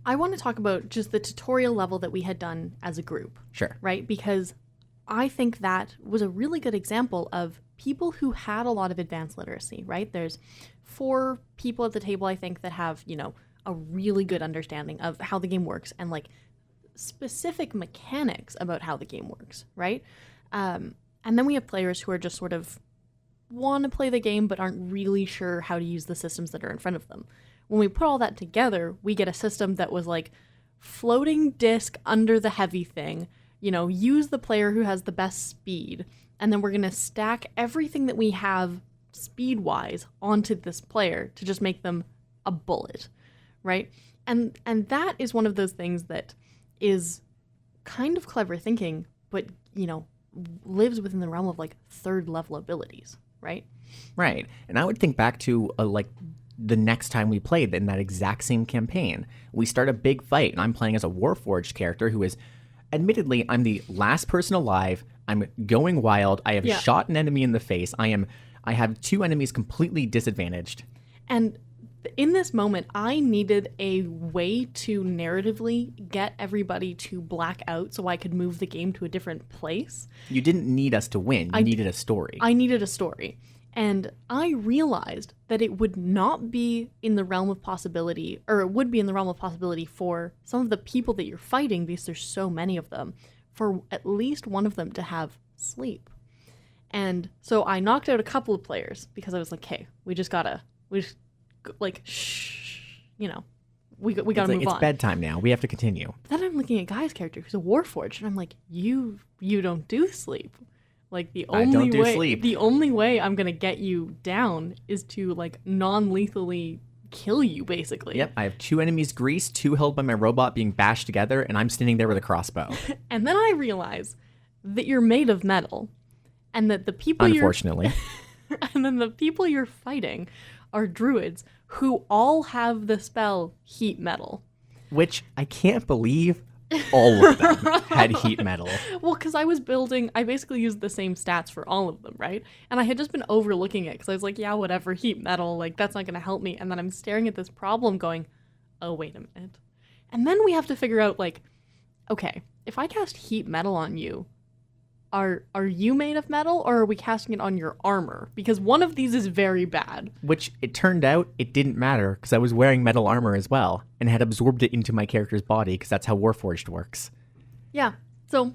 I want to talk about just the tutorial level that we had done as a group. Sure. Right? Because I think that was a really good example of people who had a lot of advanced literacy, right? There's 4 people at the table, I think, that have, a really good understanding of how the game works and like specific mechanics about how the game works, right? And then we have players who are just sort of want to play the game but aren't really sure how to use the systems that are in front of them. When we put all that together, we get a system that was like floating disc under the heavy thing, use the player who has the best speed, and then we're going to stack everything that we have speed-wise onto this player to just make them a bullet, right? And that is one of those things that is kind of clever thinking, but, lives within the realm of like 3rd level abilities, right? Right. And I would think back to the next time we played in that exact same campaign. We start a big fight, and I'm playing as a Warforged character who is, admittedly, I'm the last person alive. I'm going wild. I have shot an enemy in the face. I have 2 enemies completely disadvantaged. And in this moment, I needed a way to narratively get everybody to black out so I could move the game to a different place. You didn't need us to win. You needed a story. I needed a story. And I realized that it would not be in the realm of possibility, or it would be in the realm of possibility for some of the people that you're fighting, because there's so many of them, for at least one of them to have sleep. And so I knocked out a couple of players because I was like, hey, we just shh, we gotta move on. It's bedtime now. We have to continue. But then I'm looking at Guy's character, who's a Warforged, and I'm like, you don't do sleep. Like the only way I'm gonna get you down is to like non-lethally kill you, basically. Yep, I have 2 enemies greased, 2 held by my robot being bashed together, and I'm standing there with a crossbow. And then I realize that you're made of metal, and that the people unfortunately, and then the people you're fighting are druids who all have the spell heat metal, which I can't believe. All of them had heat metal. Well, because I basically used the same stats for all of them, right? And I had just been overlooking it because I was like, yeah, whatever, heat metal, like that's not going to help me. And then I'm staring at this problem going, oh, wait a minute. And then we have to figure out like, okay, if I cast heat metal on you, are you made of metal, or are we casting it on your armor? Because one of these is very bad. Which it turned out it didn't matter because I was wearing metal armor as well and had absorbed it into my character's body because that's how Warforged works. Yeah. So,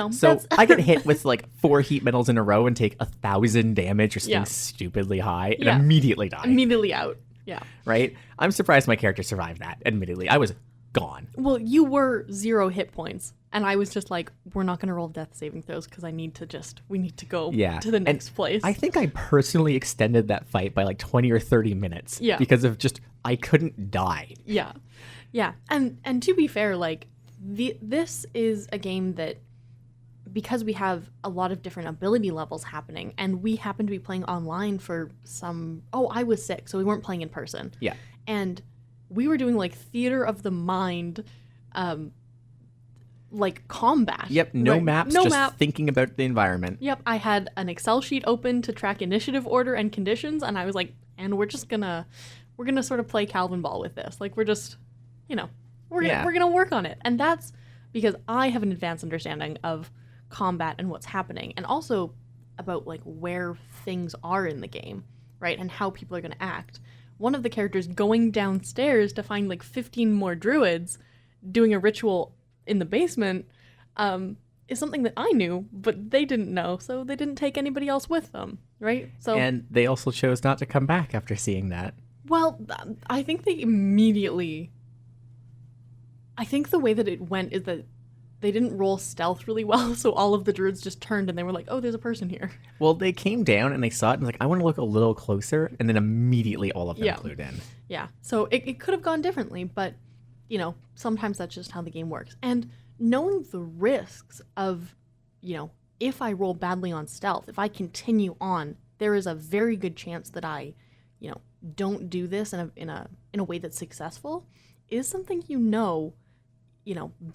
So I get hit with like 4 heat metals in a row and take 1,000 damage or something stupidly high and immediately die. Immediately out. Yeah. Right? I'm surprised my character survived that, admittedly. I was gone. Well, you were 0 hit points. And I was just like, we're not going to roll death saving throws because we need to go to the next place. I think I personally extended that fight by like 20 or 30 minutes. Yeah. Because of I couldn't die. Yeah. Yeah. And to be fair, like, this is a game that, because we have a lot of different ability levels happening, and we happen to be playing online for I was sick, so we weren't playing in person. Yeah. And we were doing like theater of the mind, like combat. Yep, maps, just thinking about the environment. Yep, I had an Excel sheet open to track initiative order and conditions, and I was like, and we're just gonna we're gonna sort of play Calvin ball with this. Like we're just, we're Yeah. gonna work on it, and that's because I have an advanced understanding of combat and what's happening, and also about like where things are in the game, right, and how people are gonna act. One of the characters going downstairs to find like 15 more druids doing a ritual in the basement is something that I knew, but they didn't know, so they didn't take anybody else with them, right? So, And they also chose not to come back after seeing that. well, I think they immediately... I think the way that it went is that they didn't roll stealth really well, so all of the druids just turned and they were like, oh, there's a person here. Well, they came down and they saw it and was like, I want to look a little closer. And then immediately all of them clued in. Yeah, so it could have gone differently, but, sometimes that's just how the game works. And knowing the risks of, if I roll badly on stealth, if I continue on, there is a very good chance that I, don't do this in a way that's successful, is something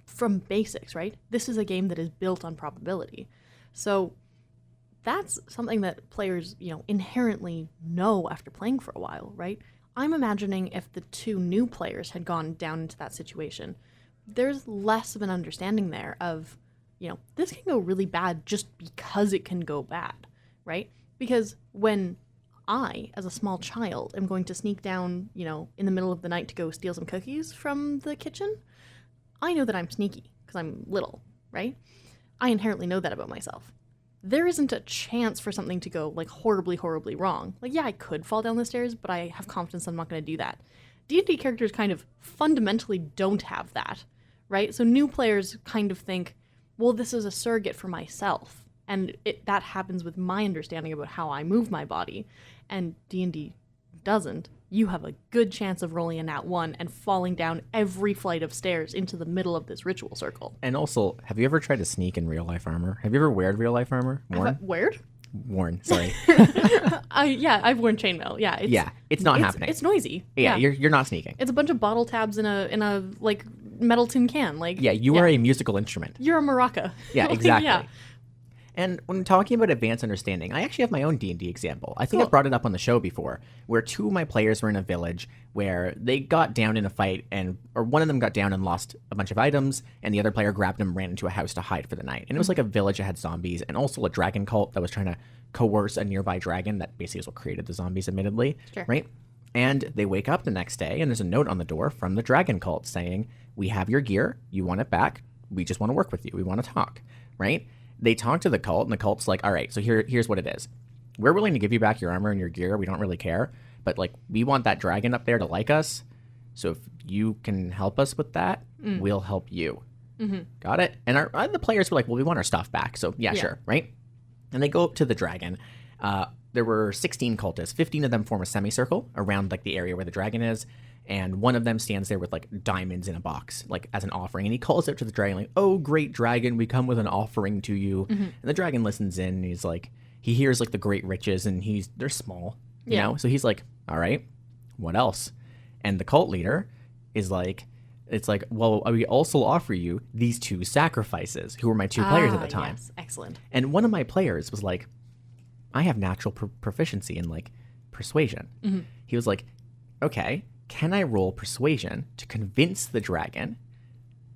from basics, right? This is a game that is built on probability. So that's something that players, inherently know after playing for a while, right? I'm imagining if the two new players had gone down into that situation, there's less of an understanding there of, this can go really bad just because it can go bad, right? Because when I, as a small child, am going to sneak down, in the middle of the night to go steal some cookies from the kitchen, I know that I'm sneaky because I'm little, right? I inherently know that about myself. There isn't a chance for something to go like horribly, horribly wrong. Like, yeah, I could fall down the stairs, but I have confidence I'm not going to do that. D&D characters kind of fundamentally don't have that, right? So new players kind of think, well, this is a surrogate for myself. And that happens with my understanding about how I move my body. And D&D doesn't. You have a good chance of rolling a nat 1 and falling down every flight of stairs into the middle of this ritual circle. And also, have you ever tried to sneak in real life armor? Have you ever worn real life armor? Worn, sorry. I've worn chainmail. Yeah, it's not happening. It's noisy. Yeah, you're not sneaking. It's a bunch of bottle tabs in a like metal tin can. Like you are a musical instrument. You're a maraca. Yeah, exactly. Yeah. And when talking about advanced understanding, I actually have my own D&D example. I think I've brought it up on the show before, where two of my players were in a village where they got down in a fight, or one of them got down and lost a bunch of items, and the other player grabbed him and ran into a house to hide for the night. And it was like a village that had zombies, and also a dragon cult that was trying to coerce a nearby dragon that basically is what created the zombies, admittedly. Sure. Right? And they wake up the next day, and there's a note on the door from the dragon cult saying, we have your gear, you want it back, we just want to work with you, we want to talk, right? They talk to the cult, and the cult's like, all right, so here's what it is. We're willing to give you back your armor and your gear. We don't really care. But, like, we want that dragon up there to like us. So if you can help us with that, we'll help you. Mm-hmm. Got it? And the players were like, well, we want our stuff back. So, yeah, sure, right? And they go up to the dragon. There were 16 cultists. 15 of them form a semicircle around, like, the area where the dragon is. And one of them stands there with, like, diamonds in a box, like, as an offering. And he calls out to the dragon, like, oh, great dragon, we come with an offering to you. Mm-hmm. And the dragon listens in, and he's like, he hears, like, the great riches, and they're small, you know? So he's like, all right, what else? And the cult leader is like, it's like, well, we also offer you these 2 sacrifices, who were my 2 players at the time. Yes, excellent. And one of my players was like, I have natural proficiency in, like, persuasion. Mm-hmm. He was like, okay, can I roll persuasion to convince the dragon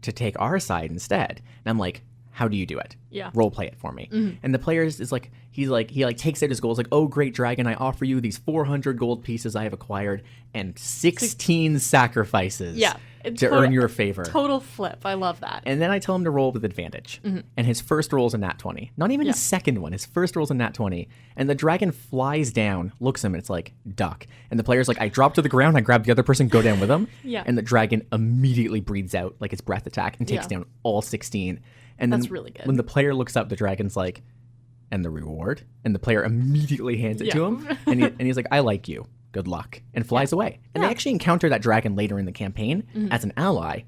to take our side instead? And I'm like, how do you do it? Yeah. Role play it for me. Mm-hmm. And the players is like, he takes out his goals, like, oh, great dragon, I offer you these 400 gold pieces I have acquired and 16 sacrifices. Yeah. To earn your favor. Total flip. I love that. And then I tell him to roll with advantage. Mm-hmm. And his first roll is a nat 20. Not even his second one. His first roll is a nat 20. And the dragon flies down, looks at him, and it's like, duck. And the player's like, I drop to the ground, I grab the other person, go down with him. Yeah. And the dragon immediately breathes out, like its breath attack, and takes down all 16. And then that's really good. When the player looks up, the dragon's like, and the reward? And the player immediately hands it to him. And he's like, I like you. Good luck, and flies away. And they actually encounter that dragon later in the campaign as an ally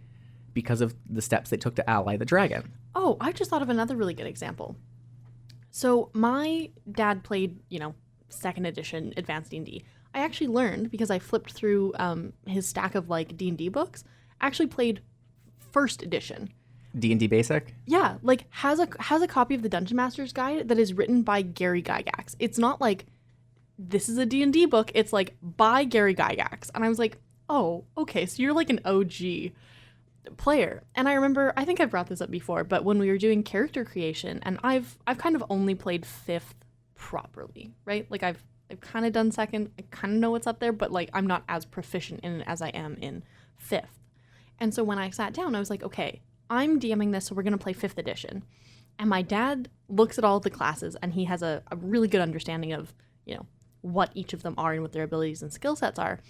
because of the steps they took to ally the dragon. Oh, I just thought of another really good example. So my dad played, 2nd edition Advanced D&D. I actually learned, because I flipped through his stack of, like, D&D books, I actually played 1st edition. D&D Basic? Yeah, like, has a copy of the Dungeon Master's Guide that is written by Gary Gygax. It's not, like, this is a D&D book. It's like by Gary Gygax. And I was like, oh, okay, so you're like an OG player. And I remember, I think I brought this up before, but when we were doing character creation, and I've kind of only played 5th properly, right? Like I've kind of done 2nd. I kind of know what's up there, but like I'm not as proficient in it as I am in 5th. And so when I sat down, I was like, okay, I'm DMing this, so we're going to play 5th edition. And my dad looks at all of the classes, and he has a really good understanding of, you know, what each of them are and what their abilities and skill sets are.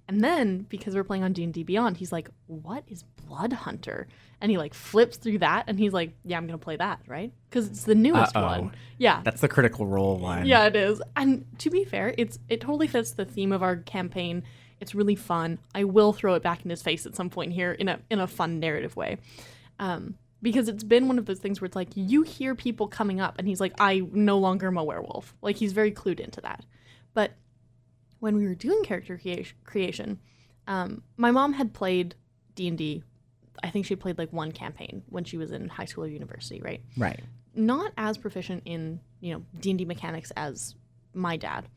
And then, because we're playing on D&D Beyond, he's like, what is Blood Hunter? And he like flips through that, and he's like, yeah, I'm going to play that, right? Because it's the newest one. Yeah. That's the Critical Role one. Yeah, it is. And to be fair, it totally fits the theme of our campaign. It's really fun. I will throw it back in his face at some point here in a fun narrative way. Because it's been one of those things where it's like, you hear people coming up, and he's like, I no longer am a werewolf. Like, he's very clued into that. But when we were doing character creation, my mom had played D&D. I think she played like one campaign when she was in high school or university, right? Right. Not as proficient in, you know, D&D mechanics as my dad.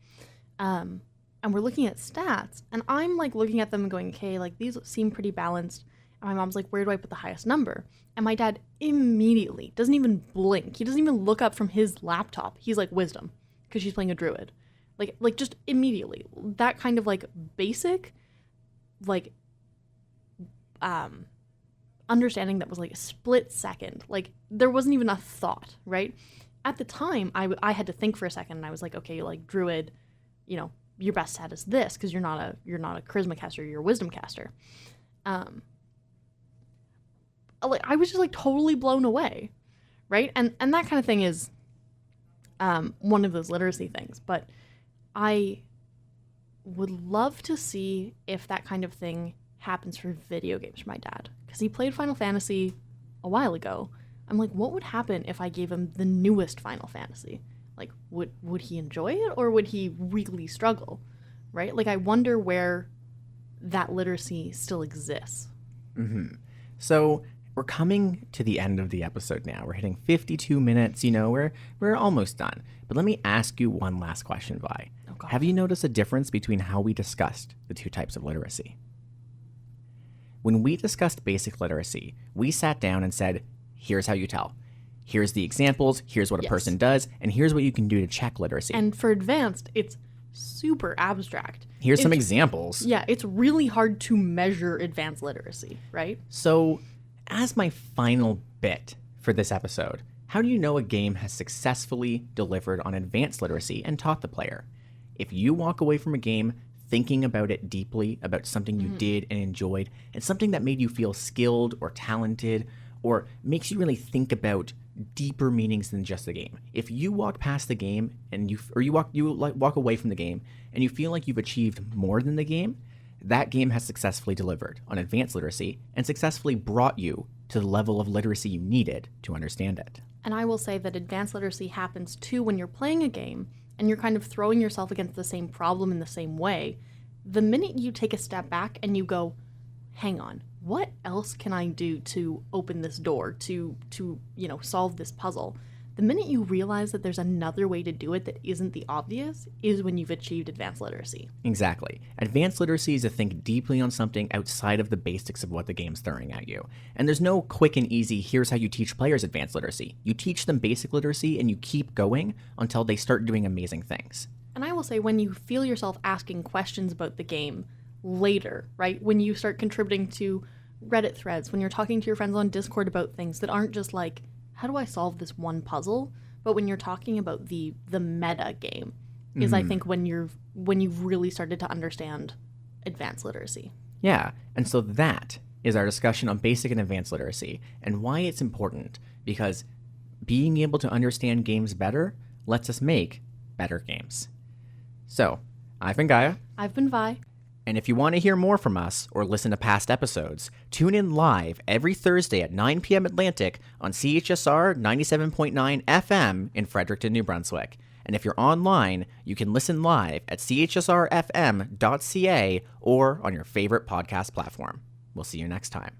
And we're looking at stats, and I'm like looking at them and going, okay, like these seem pretty balanced. And my mom's like, where do I put the highest number? And my dad immediately doesn't even blink. He doesn't even look up from his laptop. He's like, wisdom, because she's playing a druid. Like just immediately. That kind of like basic, like, understanding that was like a split second. Like there wasn't even a thought, right? At the time, I had to think for a second, and I was like, okay, like druid, you know, your best stat is this because you're not a charisma caster, you're a wisdom caster. Like I was just like totally blown away, right? And that kind of thing is one of those literacy things. But I would love to see if that kind of thing happens for video games for my dad, because he played Final Fantasy a while ago. I'm like, what would happen if I gave him the newest Final Fantasy? Like, would he enjoy it, or would he really struggle, right? Like, I wonder where that literacy still exists. Mm-hmm. So we're coming to the end of the episode now. We're hitting 52 minutes. You know, we're almost done. But let me ask you one last question, Vi. Oh, God. Have you noticed a difference between how we discussed the two types of literacy? When we discussed basic literacy, we sat down and said, here's how you tell. Here's the examples, here's what a person does, and here's what you can do to check literacy. And for advanced, it's super abstract. Here's some examples. Yeah, it's really hard to measure advanced literacy, right? So, as my final bit for this episode, how do you know a game has successfully delivered on advanced literacy and taught the player? If you walk away from a game thinking about it deeply, about something you did and enjoyed, and something that made you feel skilled or talented, or makes you really think about deeper meanings than just the game. If you walk past the game and you walk away from the game and you feel like you've achieved more than the game, that game has successfully delivered on advanced literacy and successfully brought you to the level of literacy you needed to understand it. And I will say that advanced literacy happens too when you're playing a game and you're kind of throwing yourself against the same problem in the same way. The minute you take a step back and you go, hang on, what else can I do to open this door, to solve this puzzle? The minute you realize that there's another way to do it that isn't the obvious is when you've achieved advanced literacy. Exactly. Advanced literacy is to think deeply on something outside of the basics of what the game's throwing at you. And there's no quick and easy, here's how you teach players advanced literacy. You teach them basic literacy and you keep going until they start doing amazing things. And I will say, when you feel yourself asking questions about the game later, right? When you start contributing to Reddit threads, when you're talking to your friends on Discord about things that aren't just like, how do I solve this one puzzle? But when you're talking about the meta game is I think when you've really started to understand advanced literacy. Yeah, and so that is our discussion on basic and advanced literacy and why it's important, because being able to understand games better lets us make better games. So, I've been Gaia. I've been Vi. And if you want to hear more from us or listen to past episodes, tune in live every Thursday at 9 p.m. Atlantic on CHSR 97.9 FM in Fredericton, New Brunswick. And if you're online, you can listen live at chsrfm.ca or on your favorite podcast platform. We'll see you next time.